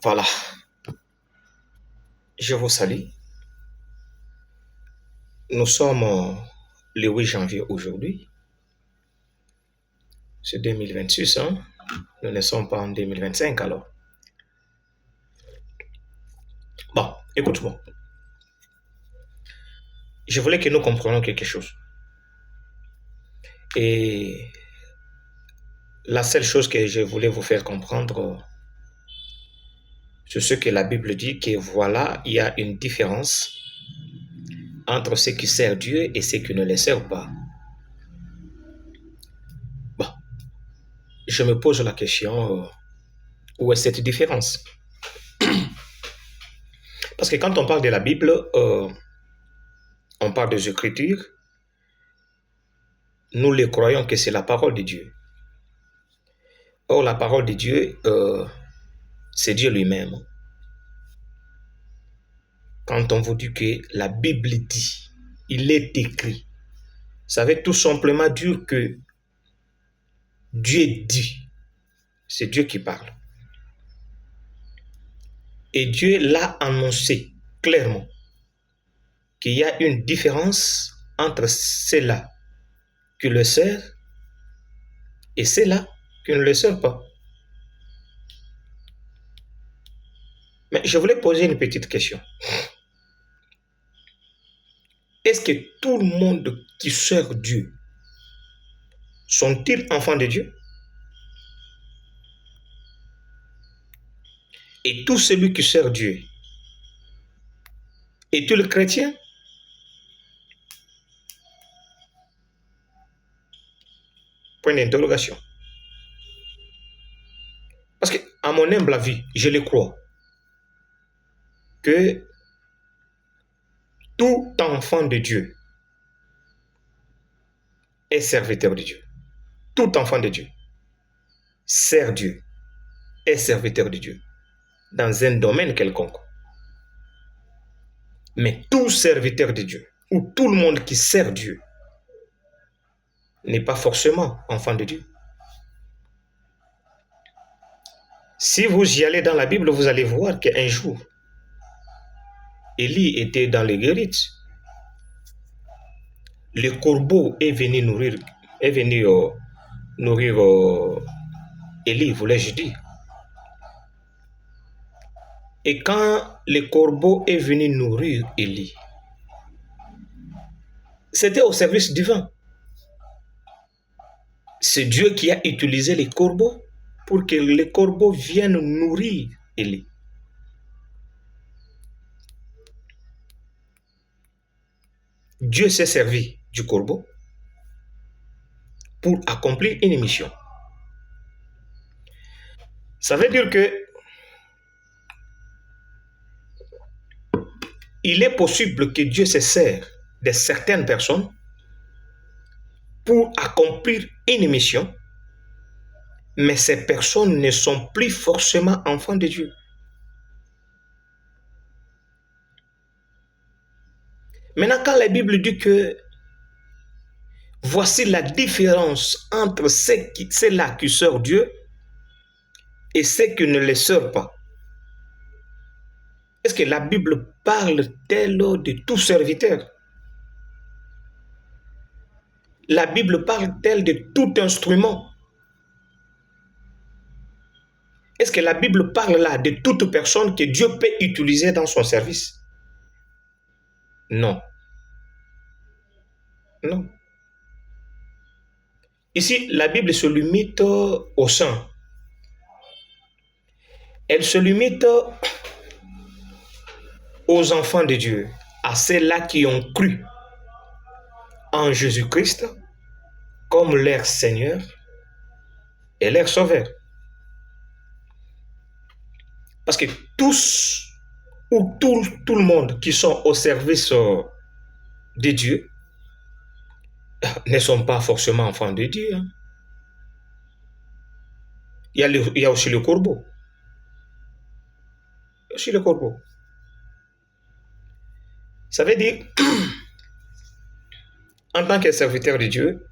Voilà, je vous salue. Nous sommes le 8 janvier aujourd'hui. C'est 2026, hein? Nous ne sommes pas en 2025 alors. Bon, écoute-moi. Je voulais que nous comprenions quelque chose. Et la seule chose que je voulais vous faire comprendre, c'est ce que la Bible dit, que voilà, il y a une différence entre ceux qui servent Dieu et ceux qui ne le servent pas. Bon, je me pose la question, où est cette différence? Parce que quand on parle de la Bible, on parle des Écritures, nous les croyons que c'est la parole de Dieu. Or, la parole de Dieu, c'est Dieu lui-même. Quand on vous dit que la Bible dit, il est écrit, ça veut tout simplement dire que Dieu dit. C'est Dieu qui parle. Et Dieu l'a annoncé clairement qu'il y a une différence entre ceux-là qui le servent et ceux-là qui ne le servent pas. Mais je voulais poser une petite question. Est-ce que tout le monde qui sert Dieu sont-ils enfants de Dieu? Et tout celui qui sert Dieu est-il chrétien? Point d'interrogation. Parce que, à mon humble avis, je le crois, que tout enfant de Dieu est serviteur de Dieu. Tout enfant de Dieu sert Dieu, est serviteur de Dieu, dans un domaine quelconque. Mais tout serviteur de Dieu, ou tout le monde qui sert Dieu, n'est pas forcément enfant de Dieu. Si vous y allez dans la Bible, vous allez voir qu'un jour, Élie était dans les guérites. Le corbeau est venu nourrir Élie, voulais-je dire. Et quand le corbeau est venu nourrir Élie, c'était au service divin. C'est Dieu qui a utilisé les corbeaux pour que les corbeaux viennent nourrir Élie. Dieu s'est servi du corbeau pour accomplir une mission. Ça veut dire que il est possible que Dieu se sert de certaines personnes pour accomplir une mission, mais ces personnes ne sont plus forcément enfants de Dieu. Maintenant, quand la Bible dit que voici la différence entre ceux-là qui servent Dieu et ceux qui ne le servent pas, est-ce que la Bible parle-t-elle de tout serviteur? La Bible parle-t-elle de tout instrument? Est-ce que la Bible parle là de toute personne que Dieu peut utiliser dans son service? Non. Non. Ici, la Bible se limite aux saints. Elle se limite aux enfants de Dieu, à ceux-là qui ont cru en Jésus-Christ comme leur Seigneur et leur Sauveur. Parce que tous ou tout le monde qui sont au service de Dieu ne sont pas forcément enfants de Dieu. Hein. Il y a aussi le corbeau. Il y a aussi le corbeau. Ça veut dire, en tant que serviteur de Dieu,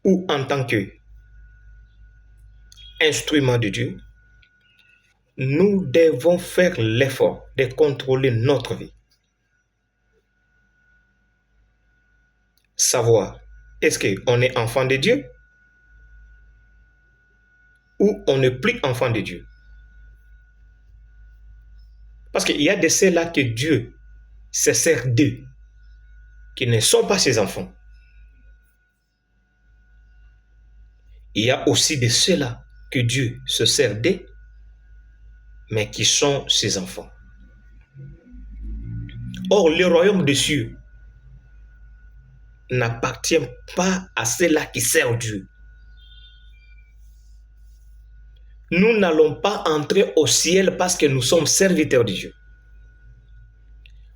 ou en tant que instrument de Dieu, nous devons faire l'effort de contrôler notre vie. Savoir, est-ce qu'on est enfant de Dieu ou on n'est plus enfant de Dieu? Parce qu'il y a de ceux-là que Dieu se sert d'eux, qui ne sont pas ses enfants. Il y a aussi de ceux-là que Dieu se sert d'eux, mais qui sont ses enfants. Or, le royaume des cieux n'appartient pas à ceux-là qui servent Dieu. Nous n'allons pas entrer au ciel parce que nous sommes serviteurs de Dieu.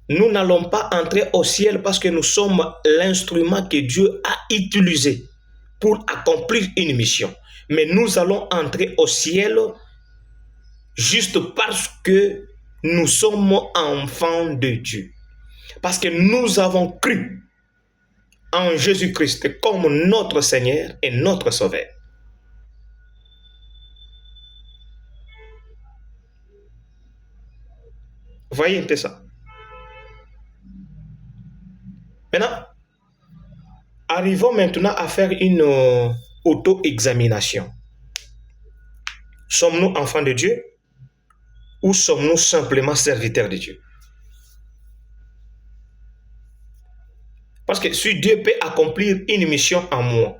Nous n'allons pas entrer au ciel parce que nous sommes l'instrument que Dieu a utilisé pour accomplir une mission. Mais nous allons entrer au ciel juste parce que nous sommes enfants de Dieu. Parce que nous avons cru en Jésus-Christ comme notre Seigneur et notre Sauveur. Voyez un peu ça. Maintenant, arrivons maintenant à faire une auto-examination. Sommes-nous enfants de Dieu ou sommes-nous simplement serviteurs de Dieu? Parce que si Dieu peut accomplir une mission en moi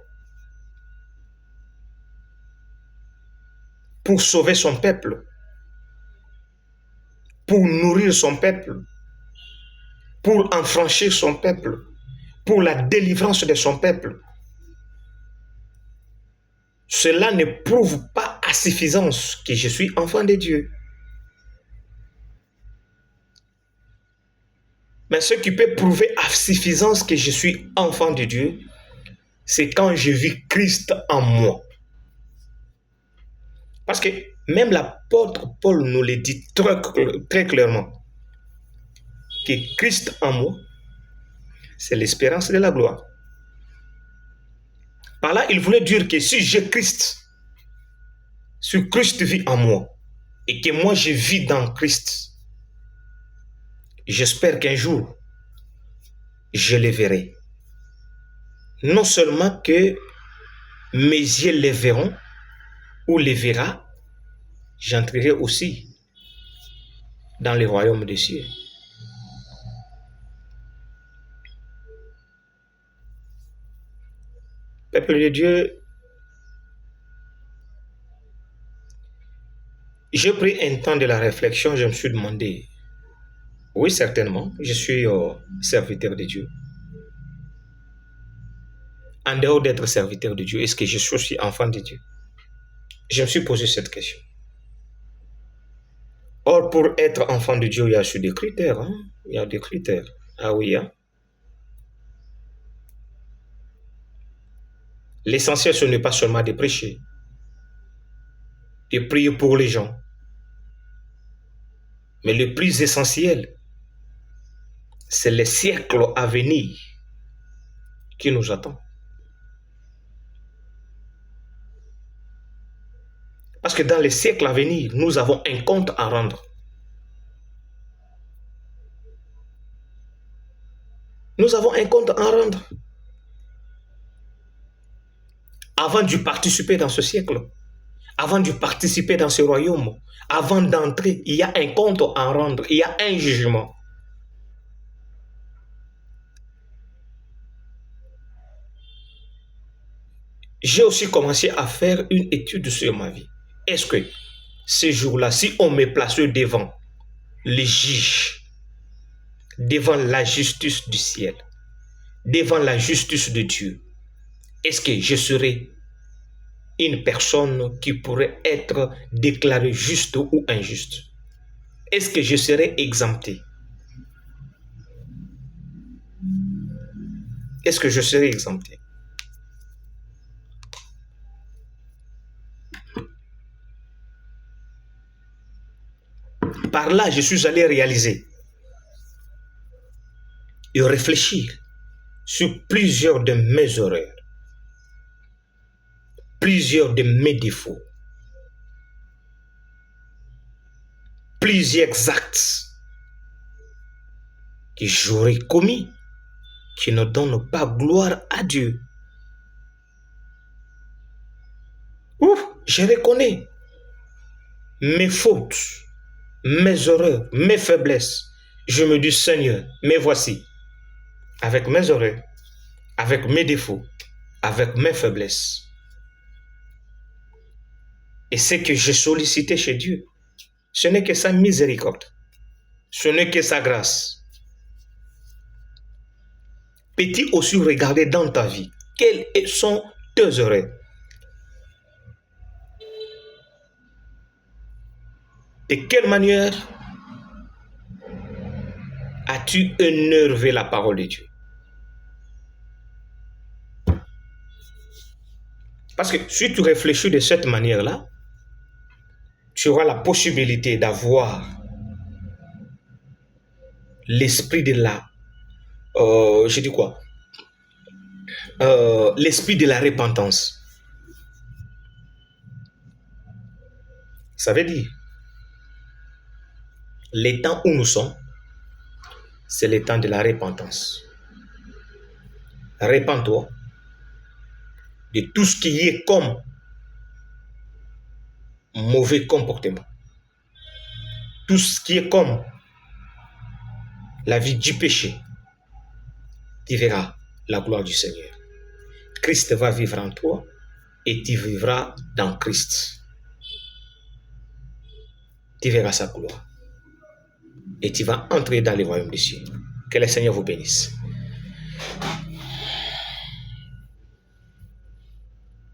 pour sauver son peuple, pour nourrir son peuple, pour enfranchir son peuple, pour la délivrance de son peuple, cela ne prouve pas à suffisance que je suis enfant de Dieu. Mais ce qui peut prouver à suffisance que je suis enfant de Dieu, c'est quand je vis Christ en moi. Parce que même l'apôtre Paul nous le dit très clairement, que Christ en moi, c'est l'espérance de la gloire. Par là, il voulait dire que si j'ai Christ, si Christ vit en moi, et que moi je vis dans Christ, j'espère qu'un jour, je le verrai. Non seulement que mes yeux les verront, ou les verra, j'entrerai aussi dans le royaume des cieux. Peuple de Dieu, j'ai pris un temps de la réflexion, je me suis demandé, oui certainement, je suis serviteur de Dieu. En dehors d'être serviteur de Dieu, est-ce que je suis aussi enfant de Dieu? Je me suis posé cette question. Or, pour être enfant de Dieu, il y a aussi des critères. Hein? Il y a des critères. Ah oui, hein? L'essentiel, ce n'est pas seulement de prêcher, de prier pour les gens. Mais le plus essentiel, c'est le siècle à venir qui nous attend. Parce que dans les siècles à venir, nous avons un compte à rendre. Nous avons un compte à rendre. Avant de participer dans ce siècle, avant de participer dans ce royaume, avant d'entrer, il y a un compte à rendre, il y a un jugement. J'ai aussi commencé à faire une étude sur ma vie. Est-ce que ce jour-là, si on me place devant les juges, devant la justice du ciel, devant la justice de Dieu, est-ce que je serai une personne qui pourrait être déclarée juste ou injuste? Est-ce que je serai exempté? Est-ce que je serai exempté? Par là, je suis allé réaliser et réfléchir sur plusieurs de mes erreurs, plusieurs de mes défauts. plusieurs actes que j'aurais commis qui ne donnent pas gloire à Dieu. Ouf, je reconnais mes fautes, mes erreurs, mes faiblesses. Je me dis, Seigneur, me voici, avec mes erreurs, avec mes défauts, avec mes faiblesses. Et ce que j'ai sollicité chez Dieu, ce n'est que sa miséricorde, ce n'est que sa grâce. Peux-tu aussi regarder dans ta vie quelles sont tes erreurs? De quelle manière as-tu énervé la parole de Dieu? Parce que si tu réfléchis de cette manière-là, tu auras la possibilité d'avoir l'esprit de la... je dis quoi? L'esprit de la repentance. Ça veut dire, les temps où nous sommes, c'est le temps de la repentance. Repends-toi de tout ce qui est comme mauvais comportement. Tout ce qui est comme la vie du péché. Tu verras la gloire du Seigneur. Christ va vivre en toi et tu vivras dans Christ. Tu verras sa gloire. Et tu vas entrer dans le royaume des cieux. Que le Seigneur vous bénisse.